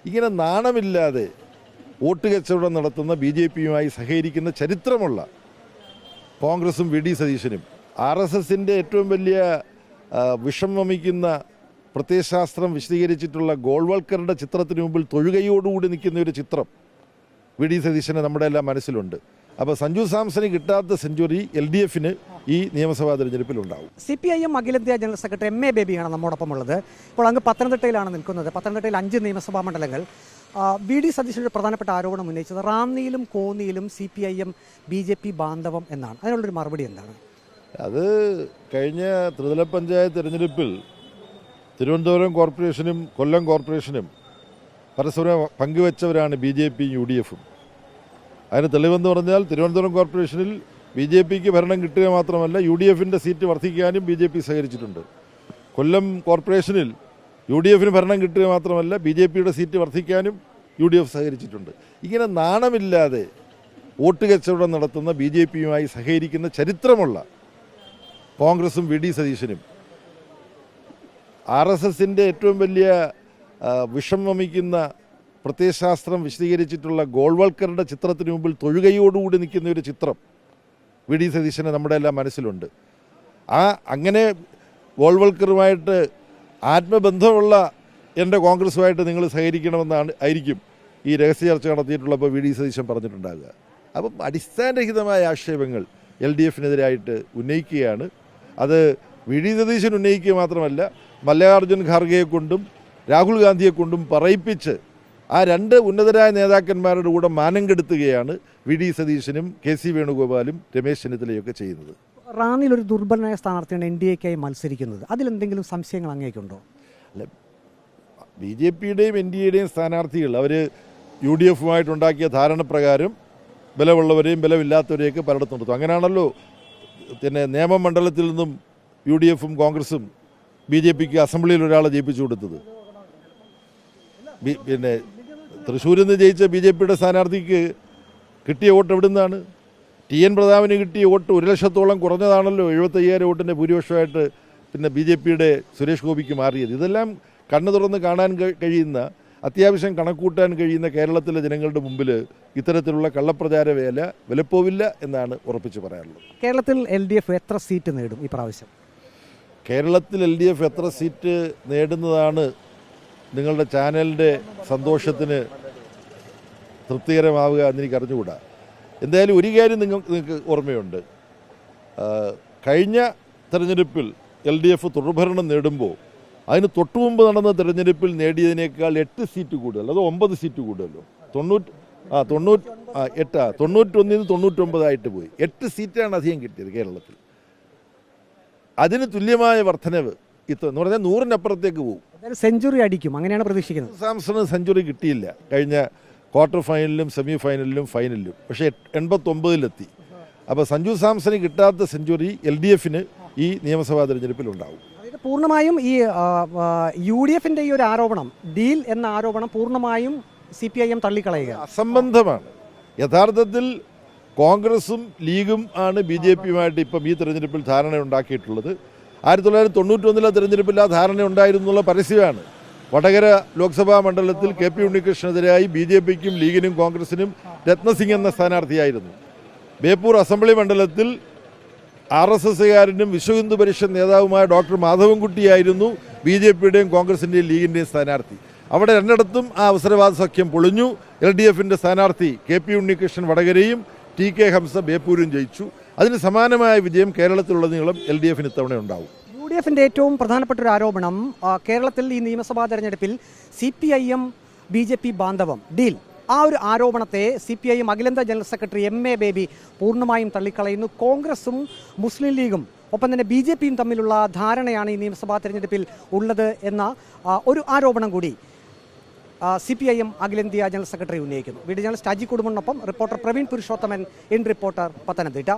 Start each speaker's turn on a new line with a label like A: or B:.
A: ഇങ്ങനെ നാണമില്ലാതെ വോട്ട് കച്ചവടം നടത്തുന്ന ബി ജെ പിയുമായി സഹകരിക്കുന്ന ചരിത്രമുള്ള കോൺഗ്രസും വി ഡി സതീശനും RSSൻ്റെ ഏറ്റവും വലിയ വിഷം വമിക്കുന്ന പ്രത്യയശാസ്ത്രം വിശദീകരിച്ചിട്ടുള്ള ഗോൾവൾക്കറുടെ ചിത്രത്തിന് മുമ്പിൽ തൊഴുകയോടുകൂടി നിൽക്കുന്ന ഒരു ചിത്രം വി ഡി സതീശന് നമ്മുടെ എല്ലാം മനസ്സിലുണ്ട്. അപ്പോൾ സഞ്ജു സാംസന് കിട്ടാത്ത സെഞ്ചുറി LDFന് ഈ നിയമസഭാ തെരഞ്ഞെടുപ്പിലുണ്ടാവും.
B: CPIM അഖിലേന്ത്യാ ജനറൽ സെക്രട്ടറി MA ബേബിയാണ് നമ്മോടൊപ്പം ഉള്ളത്. ഇപ്പോൾ അങ്ങ് പത്തനംതിട്ടയിലാണ് നിൽക്കുന്നത്. പത്തനംതിട്ടയിൽ 5 നിയമസഭാ മണ്ഡലങ്ങൾ. VD സതീശൻ്റെ പ്രധാനപ്പെട്ട ആരോപണം ഉന്നയിച്ചത് റാന്നിയിലും കോന്നിയിലും CPIM BJP ബാന്ധവം എന്നാണ്. അതിനുള്ളൊരു മറുപടി എന്താണ്?
A: അത് കഴിഞ്ഞ ത്രിതല പഞ്ചായത്ത് തെരഞ്ഞെടുപ്പിൽ തിരുവനന്തപുരം കോർപ്പറേഷനും കൊല്ലം കോർപ്പറേഷനും പരസ്പരം പങ്കുവെച്ചവരാണ് BJPയും UDFും. അതിന് തെളിവെന്ന് പറഞ്ഞാൽ തിരുവനന്തപുരം കോർപ്പറേഷനിൽ BJPക്ക് ഭരണം കിട്ടുക മാത്രമല്ല UDFിൻ്റെ സീറ്റ് വർദ്ധിക്കാനും BJP സഹകരിച്ചിട്ടുണ്ട്. കൊല്ലം കോർപ്പറേഷനിൽ UDFന് ഭരണം കിട്ടുക മാത്രമല്ല BJPയുടെ സീറ്റ് വർദ്ധിക്കാനും UDF സഹകരിച്ചിട്ടുണ്ട്. ഇങ്ങനെ നാണമില്ലാതെ വോട്ട് കച്ചവടം നടത്തുന്ന BJPയുമായി സഹകരിക്കുന്ന ചരിത്രമുള്ള കോൺഗ്രസും വി ഡി സതീശനും RSSൻ്റെ ഏറ്റവും വലിയ വിഷം വമിക്കുന്ന പ്രത്യയശാസ്ത്രം വിശദീകരിച്ചിട്ടുള്ള ഗോൾവൾക്കറുടെ ചിത്രത്തിന് മുമ്പിൽ തൊഴുകയോടുകൂടി നിൽക്കുന്ന ഒരു ചിത്രം വി ഡി സതീശന് നമ്മുടെ എല്ലാം മനസ്സിലുണ്ട്. അങ്ങനെ ഗോൾവൾക്കറുമായിട്ട് ആത്മബന്ധമുള്ള എൻ്റെ കോൺഗ്രസുമായിട്ട് നിങ്ങൾ ആയിരിക്കും ഈ രഹസ്യ ചർച്ച നടത്തിയിട്ടുള്ളപ്പോൾ വി ഡി സതീശൻ പറഞ്ഞിട്ടുണ്ടാകുക. അപ്പം അടിസ്ഥാനരഹിതമായ ആക്ഷേപങ്ങൾ LDFനെതിരായിട്ട് ഉന്നയിക്കുകയാണ്. അത് വി ഡി സതീശൻ ഉന്നയിക്കുക മാത്രമല്ല മല്ലികാർജ്ജുൻ ഖാർഗെയെ കൊണ്ടും രാഹുൽ ഗാന്ധിയെ കൊണ്ടും പറയിപ്പിച്ച് ആ 2 ഉന്നതരായ നേതാക്കന്മാരുടെ കൂടെ മാനം കെടുത്തുകയാണ് വി ഡി സതീശനും KC വേണുഗോപാലും രമേശ് ചെന്നിത്തലയൊക്കെ ചെയ്യുന്നത്.
B: റാന്നിയിൽ ഒരു ദുർബലനായ സ്ഥാനാർത്ഥിയാണ് NDAക്കായി മത്സരിക്കുന്നത്. അതിലെന്തെങ്കിലും സംശയങ്ങൾ അങ്ങേക്കുണ്ടോ?
A: അല്ല, BJPയുടെയും NDAയുടെയും സ്ഥാനാർത്ഥികൾ അവർ UDFുമായിട്ടുണ്ടാക്കിയ ധാരണ പ്രകാരം ബലമുള്ളവരെയും ബലമില്ലാത്തവരെയൊക്കെ പലയിടത്തും നിർത്തും. അങ്ങനെയാണല്ലോ പിന്നെ നിയമമണ്ഡലത്തിൽ നിന്നും UDFും കോൺഗ്രസും BJPക്ക് അസംബ്ലിയിൽ ഒരാളെ ജയിപ്പിച്ചു കൊടുത്തത്. പിന്നെ തൃശ്ശൂരിൽ നിന്ന് ജയിച്ച BJPയുടെ സ്ഥാനാർത്ഥിക്ക് കിട്ടിയ വോട്ട് എവിടെ നിന്നാണ്? TN പ്രതാപന് കിട്ടിയ വോട്ട് 1 ലക്ഷത്തോളം കുറഞ്ഞതാണല്ലോ 75,000 വോട്ടിൻ്റെ ഭൂരിപക്ഷമായിട്ട് പിന്നെ BJPയുടെ സുരേഷ് ഗോപിക്ക് മാറിയത്. ഇതെല്ലാം കണ്ണു തുറന്ന് കാണാൻ കഴിയുന്ന, അത്യാവശ്യം കണക്കൂട്ടാൻ കഴിയുന്ന കേരളത്തിലെ ജനങ്ങളുടെ മുമ്പിൽ ഇത്തരത്തിലുള്ള കള്ളപ്രചാര വേല വിലപ്പോവില്ല എന്നാണ് ഉറപ്പിച്ച് പറയാനുള്ളത്.
B: കേരളത്തിൽ LDF എത്ര സീറ്റ് നേടും ഈ പ്രാവശ്യം?
A: കേരളത്തിൽ LDF എത്ര സീറ്റ് നേടുന്നതാണ് നിങ്ങളുടെ ചാനലിൻ്റെ സന്തോഷത്തിന് തൃപ്തികരമാവുക എന്നെനിക്ക് അറിഞ്ഞുകൂടാ. എന്തായാലും ഒരു കാര്യം നിങ്ങൾക്ക് ഓർമ്മയുണ്ട്. കഴിഞ്ഞ തെരഞ്ഞെടുപ്പിൽ LDF തുടർഭരണം നേടുമ്പോൾ അതിന് തൊട്ടുമുമ്പ് നടന്ന തെരഞ്ഞെടുപ്പിൽ നേടിയതിനേക്കാൾ 8 സീറ്റ് കൂടുതൽ, അത് 9 സീറ്റ് കൂടുതലോ 91-ൽ 99 പോയി. 8 സീറ്റാണ് അധികം കിട്ടിയത് കേരളത്തിൽ. അതിന് തുല്യമായ വർധനവ് എന്ന് പറഞ്ഞാൽ 100-നപ്പുറത്തേക്ക് പോകും.
B: സെഞ്ചുറി അടിക്കും, അങ്ങനെയാണ് പ്രതീക്ഷിക്കുന്നത്.
A: സാംസണ് സെഞ്ചുറി കിട്ടിയില്ല കഴിഞ്ഞ ക്വാർട്ടർ ഫൈനലിലും സെമി ഫൈനലിലും ഫൈനലിലും, പക്ഷേ 89-ലെത്തി. അപ്പോൾ സഞ്ജു സാംസന് കിട്ടാത്ത സെഞ്ചുറി LDFന് ഈ നിയമസഭാ തെരഞ്ഞെടുപ്പിലുണ്ടാവും.
B: അതായത് പൂർണ്ണമായും ഈ UDFിൻ്റെ ഈ ഒരു ആരോപണം, ഡീൽ എന്ന ആരോപണം പൂർണ്ണമായും CPIM തള്ളിക്കളയുക
A: അസംബന്ധമാണ്. യഥാർത്ഥത്തിൽ കോൺഗ്രസും ലീഗും ആണ് BJPയുമായിട്ട് ഇപ്പം ഈ തെരഞ്ഞെടുപ്പിൽ ധാരണ ഉണ്ടാക്കിയിട്ടുള്ളത്. 1991 തെരഞ്ഞെടുപ്പിൽ ആ ധാരണ ഉണ്ടായിരുന്നുള്ള പരസ്യമാണ്. വടകര ലോക്സഭാ മണ്ഡലത്തിൽ KP ഉണ്ണികൃഷ്ണനെതിരായി BJPക്കും ലീഗിനും കോൺഗ്രസിനും രത്നസിംഗ് എന്ന സ്ഥാനാർത്ഥിയായിരുന്നു. ബേപ്പൂർ അസംബ്ലി മണ്ഡലത്തിൽ RSSകാരനും വിശ്വഹിന്ദു പരിഷത്ത് നേതാവുമായ ഡോക്ടർ മാധവൻകുട്ടിയായിരുന്നു BJPയുടെയും കോൺഗ്രസിൻ്റെയും ലീഗിൻ്റെയും സ്ഥാനാർത്ഥി. അവിടെ 2ഇടത്തും ആ അവസരവാദ സഖ്യം പൊളിഞ്ഞു. LDFിൻ്റെ സ്ഥാനാർത്ഥി KP ഉണ്ണികൃഷ്ണൻ വടകരയും TK ഹംസ ബേപ്പൂരും ജയിച്ചു. അതിന് സമാനമായ വിജയം കേരളത്തിലുടനീളം LDFന് ഇത്തവണ ഉണ്ടാവും.
B: UDFിൻ്റെ ഏറ്റവും പ്രധാനപ്പെട്ട ഒരു ആരോപണം, കേരളത്തിൽ ഈ നിയമസഭാ തെരഞ്ഞെടുപ്പിൽ CPIM BJP ബാന്ധവം ഡീൽ, ആ ഒരു ആരോപണത്തെ CPIM അഖിലേന്ത്യാ ജനറൽ സെക്രട്ടറി MA ബേബി പൂർണ്ണമായും തള്ളിക്കളയുന്നു. കോൺഗ്രസും മുസ്ലിം ലീഗും ഒപ്പം തന്നെ BJPയും തമ്മിലുള്ള ധാരണയാണ് ഈ നിയമസഭാ തെരഞ്ഞെടുപ്പിൽ ഉള്ളത് എന്ന ഒരു ആരോപണം കൂടി CPIM അഖിലേന്ത്യാ ജനറൽ സെക്രട്ടറി ഉന്നയിക്കുന്നു. വീഡിയോ ജേർണലിസ്റ്റ് അജി കുടുംബനൊപ്പം reporter Praveen Purushothaman, in reporter, Pathanamthitta.